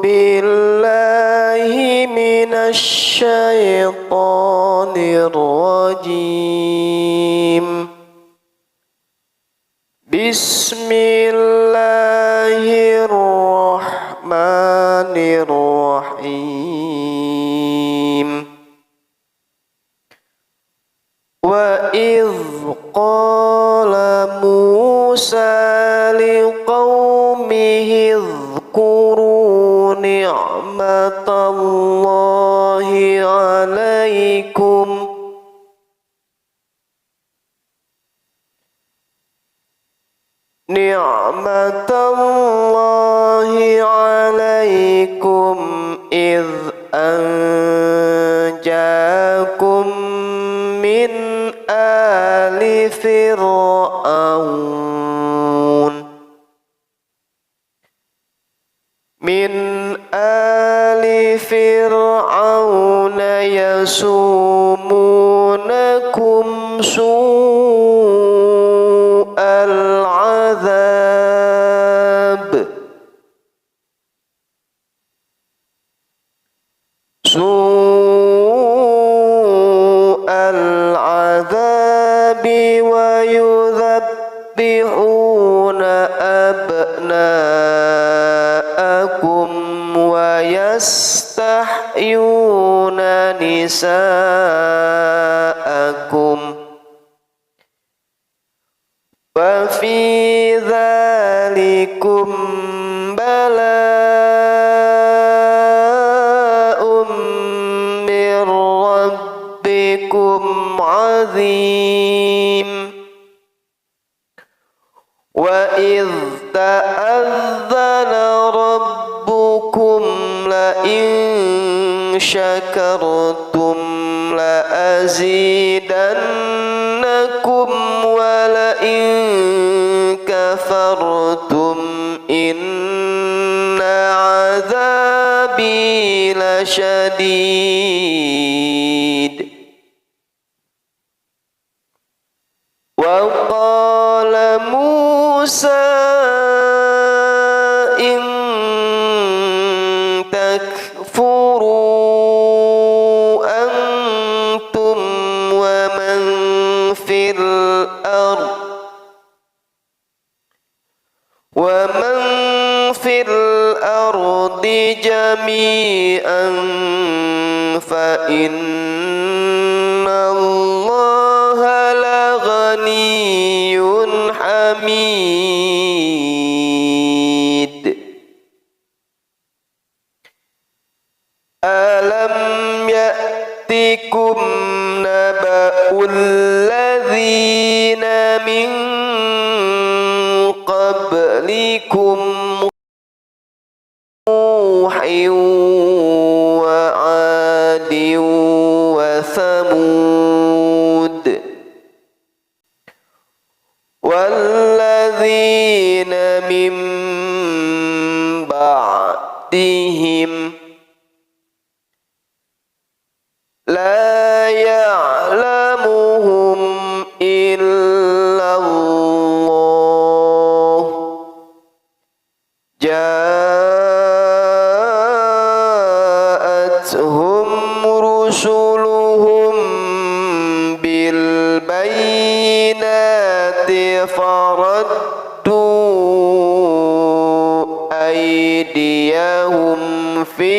بالله من الشيطان الرجيم. بسم الله الرحمن الرحيم. وإذ قال موسى لقومه اذكروا نعمة الله عليكم إذ أنجاكم من آل فرعون يسومونكم سوء العذاب ويذبحون أبناءكم ويستحيون نساءكم وفي ذلكم بلاء من ربكم عظيم. وإذ تأذن ربكم لئن شكرتم لأزيدنكم ولئن كفرتم إن عذابي لشديد. وقال موسى إن تكفروا أنتم ومن في الأرض جميعا فإن الله لغني حميد. ألم يأتكم نبأ الذين من قبلكم نوح وعاد وثمود والذين من بعدهم لا يعلمهم إلا الله. جاءتهم رسلهم بالبينات فردوا أيديهم في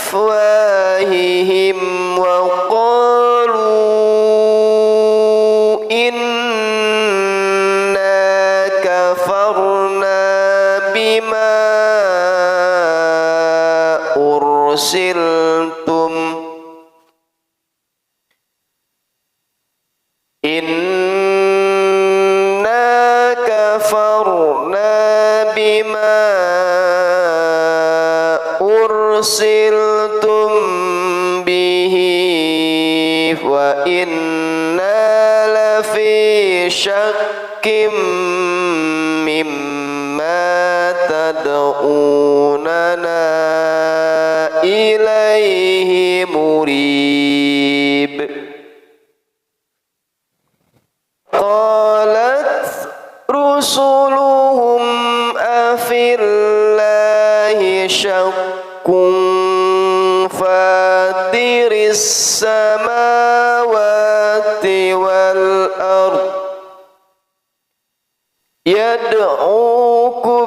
أفواههم وقالوا إنا كفرنا بما أرسلتم به وإنا لفي شك مما تدعوننا إليه مريب. قالت رسلهم أفي الله شق فاطر السماوات والأرض يدعوكم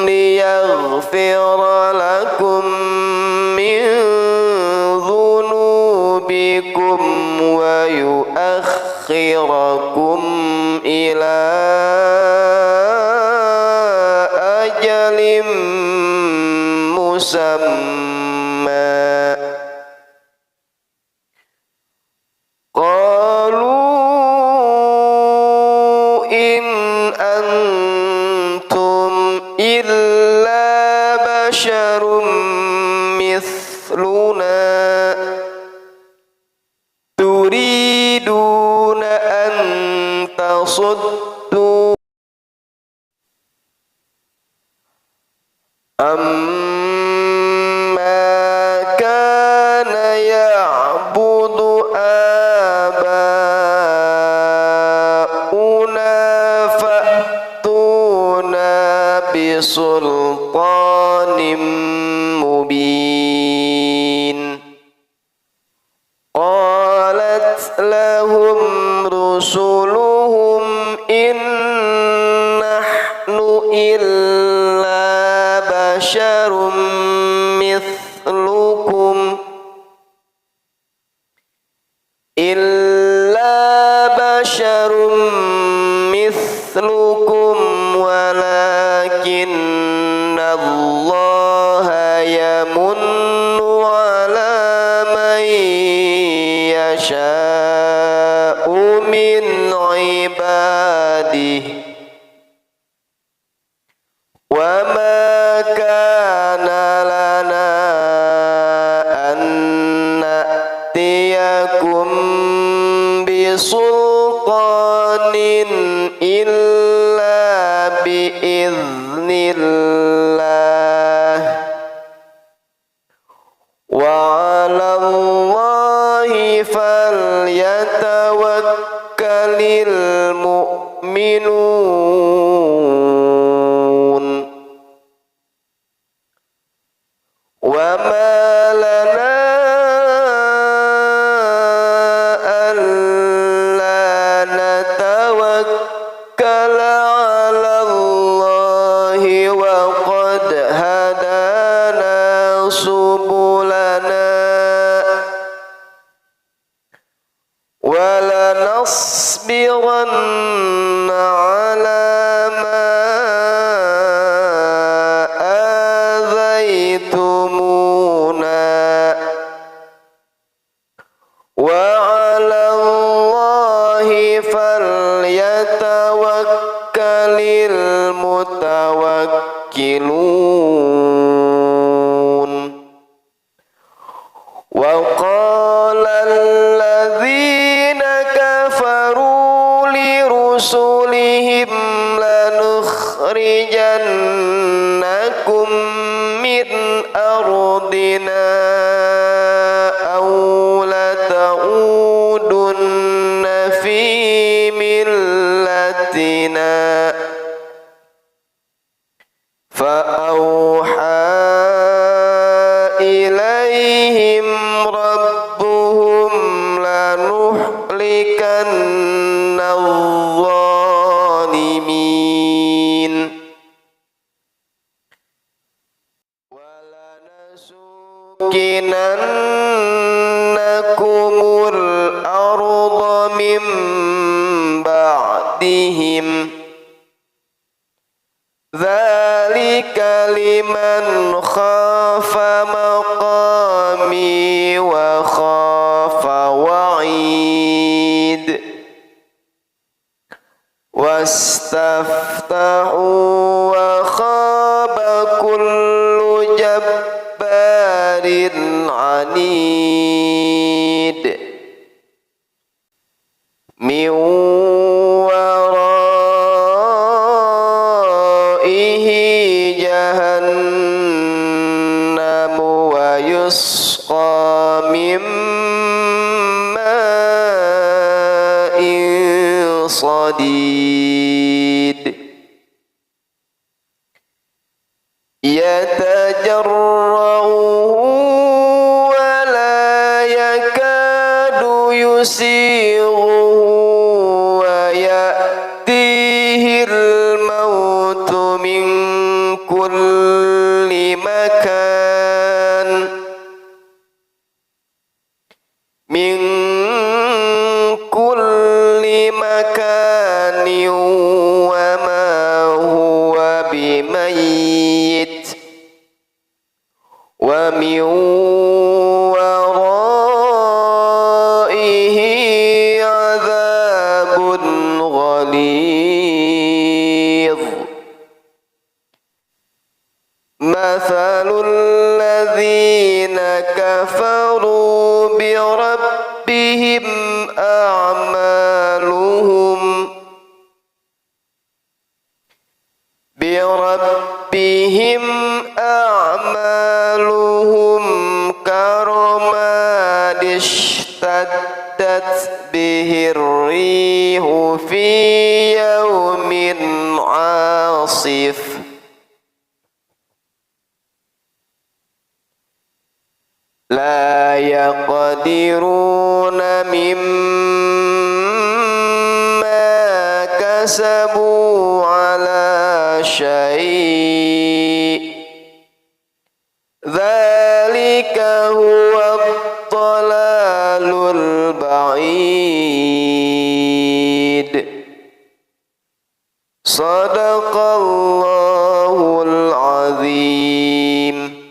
ليغفر لكم من ذنوبكم ويؤخركم إلى أجل مسمى قالوا إن أنتم إلا بشر مثلنا تريدون أن تصدوا أما كان يعبد آباؤنا فأتونا بسلطان مبين قالت لهم رسلهم إن نحن إلا بشر مثلكم ولكن الله يمن على من يشاء من عباده وما كان لنا أن نأتيكم بسلطان إلا بإذن الله وعلى الله فليتوكل المؤمنون وما لنا ألا نتوكل على الله وقد هدانا سبلنا ولنصبرن على ما آذيتمونا وعلى الله فليتوكل المتوكلون وقال الذين كفروا لرسلهم لنخرجنكم من أرضنا أو لتعودن في ملتنا فأوحى إليهم ربهم لنهلكن الظالمين ولنسكننكم الأرض من بعدهم ذلك لمن خاف مقامي وخاف وعيد واستفتحوا وخاب كل جبار عنيد من ورائه جهنم ويسقى من ماء صديد يتجرعه ولا يكاد يسيغه ويأتيه الموت من كل مكان وما هو بميت ومن ورائه عذاب غليظ مثل الذين كفروا بربهم أعمالهم كرماد اشتدت به الريح في يوم عاصف لا يقدرون مما كسبوا على شيء ذلك هو الضلال البعيد صدق الله العظيم.